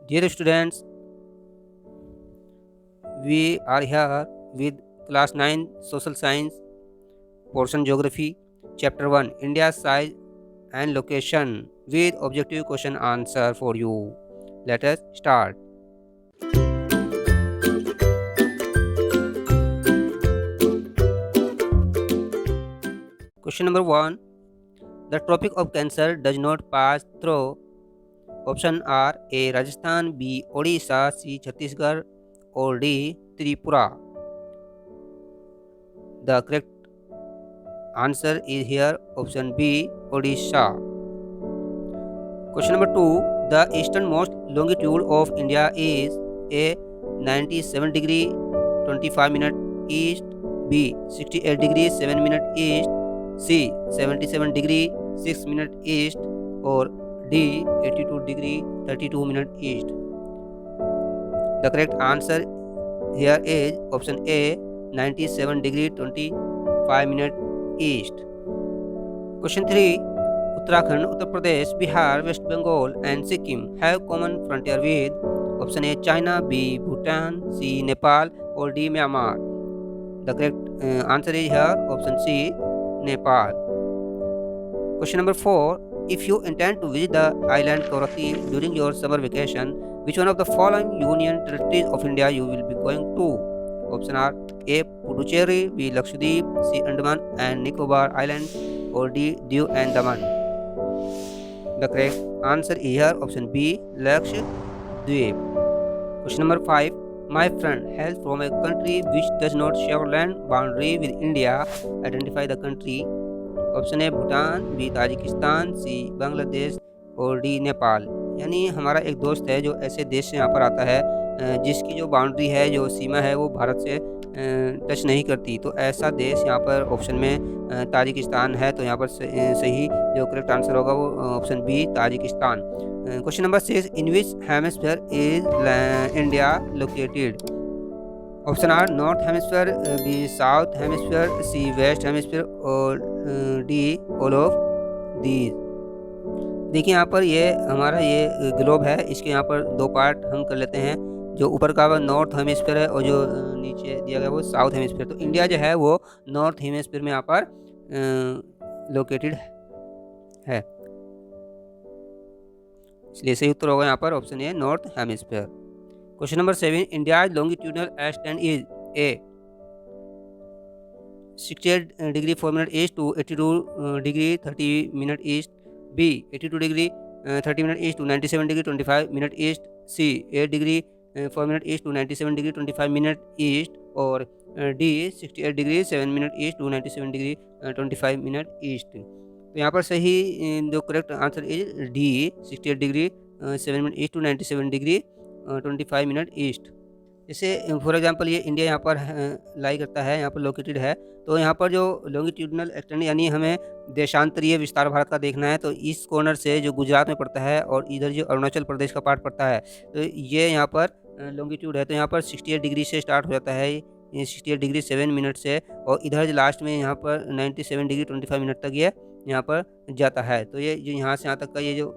Dear students, we are here with class 9 social science portion geography chapter 1 India's size and location with objective question answer for you. Let us start. Question number 1. The Tropic of Cancer does not pass through. Option are A. Rajasthan, B. Odisha, C. Chhattisgarh, or D. Tripura. The correct answer is here option B. Odisha. Question number 2. The easternmost longitude of India is A. 97 degree 25 minute east, B. 68 degree 7 minute east, C. 77 degree 6 minute east, or D. 82 degree 32 minute east. The correct answer here is option A. 97 degree 25 minute east. Question 3. Uttarakhand, Uttar Pradesh, Bihar, West Bengal and Sikkim have common frontier with option A. China, B. Bhutan, C. Nepal, or D. Myanmar. The correct answer is here option C. Nepal. Question number 4. If you intend to visit the island Kaurativ during your summer vacation, which one of the following union territories of India you will be going to? Option are A. Puducherry, B. Lakshadweep, C. Andaman and Nicobar Islands, or D. Diu and Daman. The correct answer is here option B. Lakshadweep. Question number 5. My friend hails from a country which does not share land boundary with India. Identify the country. Option A Bhutan, B Tajikistan, C Bangladesh, और D Nepal. यानी हमारा एक दोस्त है जो ऐसे देश से यहाँ पर आता है जिसकी जो बाउंड्री है, जो सीमा है, वो भारत से टच नहीं करती। तो ऐसा देश यहाँ पर ऑप्शन में ताजिकिस्तान है। तो यहाँ पर सही जो करेक्ट आंसर होगा वो option B Tajikistan. Question number 6. In which hemisphere is India located? Option are north hemisphere, B south hemisphere, C west hemisphere, और डी ऑल ऑफ दीज। देखिए यहाँ पर ये हमारा ये ग्लोब है, इसके यहाँ पर दो पार्ट हम कर लेते हैं। जो ऊपर का वो नॉर्थ हेमिस्फीयर है और जो नीचे दिया गया वो साउथ हेमिस्फीयर। तो इंडिया जो है वो नॉर्थ हेमिस्फीयर में यहाँ पर लोकेटेड है, इसलिए सही उत्तर होगा यहाँ पर option A north hemisphere. Question number 7. India's longitudinal extent is A. 68 degree 4 minute east to 82 degree 30 minute east, B. 82 degree 30 minute east to 97 degree 25 minute east, C. 8 degree 4 minute east to 97 degree 25 minute east, or D. 68 degree 7 minute east to 97 degree 25 minute east. तो यहाँ पर सही जो correct answer is D 68 degree 7 minute east to 97 degree 25 minute east. जैसे for example ये India यहाँ पर लाई करता है, यहाँ पर लोकेटेड है। तो यहाँ पर जो लॉन्गिट्यूडनल एक्सटेंड यानी हमें देशांतरीय विस्तार भारत का देखना है, तो इस कॉर्नर से जो गुजरात में पड़ता है और इधर जो अरुणाचल प्रदेश का पार्ट पड़ता है, तो ये यहाँ पर लॉन्गिट्यूड है। तो यहाँ पर 68 डिग्री से स्टार्ट हो जाता है, ये 68 डिग्री 7 मिनट से, और इधर जो लास्ट में यहाँ पर 97 डिग्री 25 मिनट तक ये यहाँ पर जाता है। तो ये जो यहाँ से यहाँ तक का ये जो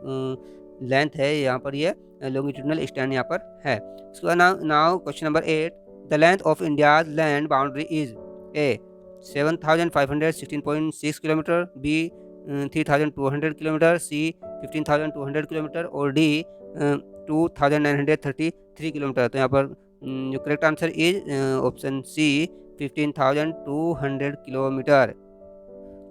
लेंथ है, यहाँ पर ये लॉन्गिट्यूडनल एक्सटेंड यहाँ पर है। उसके बाद now question number 8. The length of India's land boundary is A 7,516.6 kilometre, B 3,200 kilometre, C 15,200 kilometre, और डी 2,933 किलोमीटर। तो यहाँ पर जो correct answer is option C 15,200 kilometre.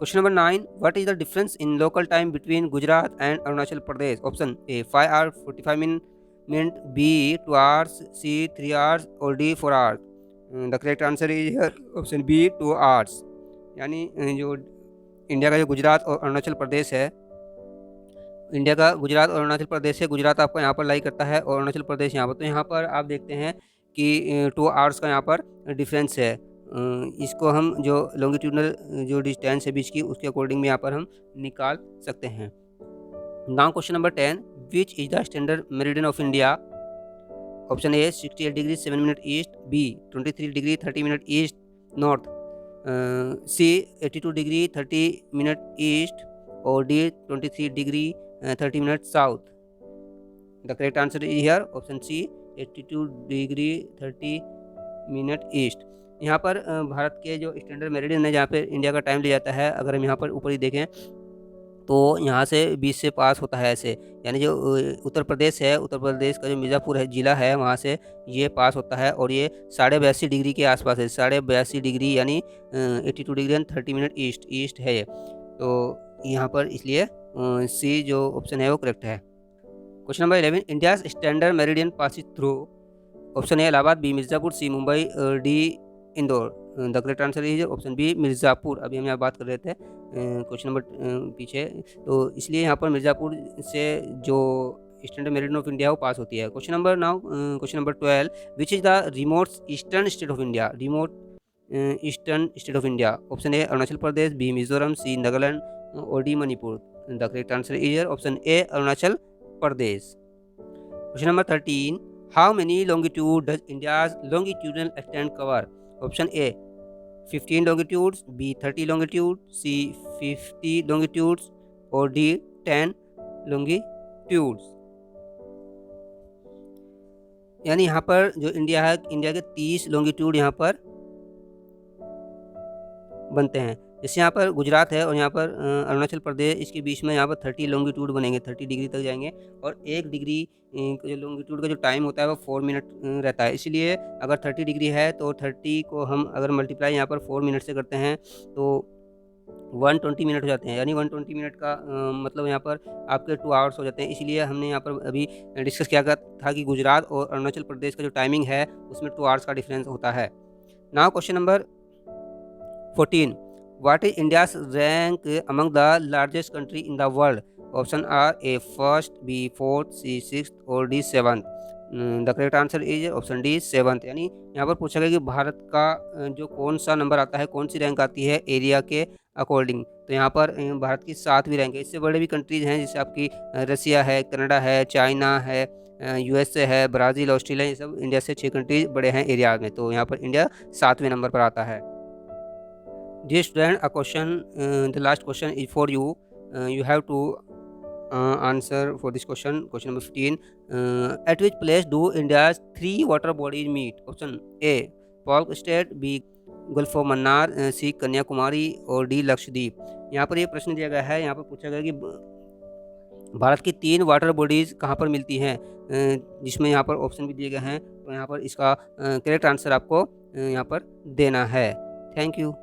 Question number 9. What is the difference in local time between Gujarat and Arunachal Pradesh? Option A 5 hours 45 minutes, B 2 hours, C 3 hours, or D 4 hours. The correct answer is here option B 2 hours. यानी जो India का जो गुजरात और अरुणाचल प्रदेश है, India का गुजरात और अरुणाचल प्रदेश है। गुजरात आपका यहाँ पर लाई करता है और अरुणाचल प्रदेश यहाँ पर। तो यहाँ पर आप देखते हैं कि 2 आवर्स का यहाँ पर डिफरेंस है। इसको हम जो लॉन्गिट्यूडनल जो डिस्टेंस है बीच की, उसके अकॉर्डिंग में यहाँ पर हम निकाल सकते हैं। Now question number 10. Which is the standard meridian of India? Option A 68 degree 7 minute east, B 23 degree 30 minute east north, C 82 degree 30 minute east, और D 23 degree 30 minute south. The correct answer is here option C 82 degree 30 minute east. यहाँ पर भारत के जो standard meridian है, जहाँ पे India का time लिया जाता है, अगर हम यहाँ पर ऊपर ही देखें तो यहाँ से 20 से पास होता है ऐसे, यानी जो उत्तर प्रदेश है, उत्तर प्रदेश का जो मिर्ज़ापुर है ज़िला है, वहाँ से ये पास होता है और ये 82.5 डिग्री के आसपास है। 82.5 डिग्री यानी 82 डिग्री एंड 30 मिनट ईस्ट है ये। तो यहाँ पर इसलिए सी जो ऑप्शन है वो करेक्ट है। Question number 11, India's standard meridian passes through. Option A Allahabad, B Mirzapur, C Mumbai, D Indore. The correct answer is option B Mirzapur. अभी हम यहाँ बात कर रहे थे क्वेश्चन नंबर पीछे, तो इसलिए यहाँ पर मिर्ज़ापुर से जो स्टैंडर्ड मेरिडियन ऑफ इंडिया वो पास होती है। Question number 12, which is the remote eastern state of India. Remote eastern state of India. Option A Arunachal Pradesh, B Mizoram, C Nagaland और D Manipur. The correct answer is option A Arunachal Pradesh. Question number 13, how many longitude does India's longitudinal extend cover. Option A 15 longitudes, B 30 longitude, C 50 longitudes और D 10 longitudes। यानी यहाँ पर जो India है, India के 30 longitude यहाँ पर बनते हैं। जैसे यहाँ पर गुजरात है और यहाँ पर अरुणाचल प्रदेश, इसके बीच में यहाँ पर 30 लॉन्गिट्यूड बनेंगे, 30 डिग्री तक जाएंगे और 1 डिग्री जो लॉन्गिट्यूड का जो टाइम होता है वो 4 मिनट रहता है। इसलिए अगर 30 डिग्री है तो 30 को हम अगर मल्टीप्लाई यहाँ पर 4 मिनट से करते हैं तो 120 मिनट हो जाते हैं। यानी 120 मिनट का मतलब यहाँ पर आपके 2 आवर्स हो जाते हैं। इसीलिए हमने यहाँ पर अभी डिस्कस किया था कि गुजरात और अरुणाचल प्रदेश का जो टाइमिंग है उसमें 2 आवर्स का डिफरेंस होता है। Now question number 14, what is India's rank among the largest country in the world? Option are A first, B fourth, C sixth और D seventh। The correct answer is option D 7th। यानी यहाँ पर पूछा गया कि भारत का जो कौन सा नंबर आता है, कौन सी रैंक आती है एरिया के अकॉर्डिंग। तो यहाँ पर भारत की 7वीं रैंक है। इससे बड़े भी कंट्रीज हैं जैसे आपकी रसिया है, कनाडा है, चाइना है, यूएसए है, ब्राज़ील, ऑस्ट्रेलिया, ये सब इंडिया से 6 कंट्रीज बड़े हैं एरिया में। तो यहाँ पर इंडिया 7वें नंबर पर आता है। Dear student, a question, the last question is for you. You have to answer for this question. Question number 15. At which place do India's 3 water bodies meet? Option A, Palk State, B, Gulf of Mannar, C, Kanyakumari और D, Lakshadweep. यहाँ पर ये प्रश्न दिया गया है, यहाँ पर पूछा गया कि भारत की 3 वाटर बॉडीज़ कहाँ पर मिलती हैं, जिसमें यहाँ पर ऑप्शन भी दिए गए हैं। तो यहाँ पर इसका करेक्ट आंसर आपको यहाँ पर देना है। Thank you.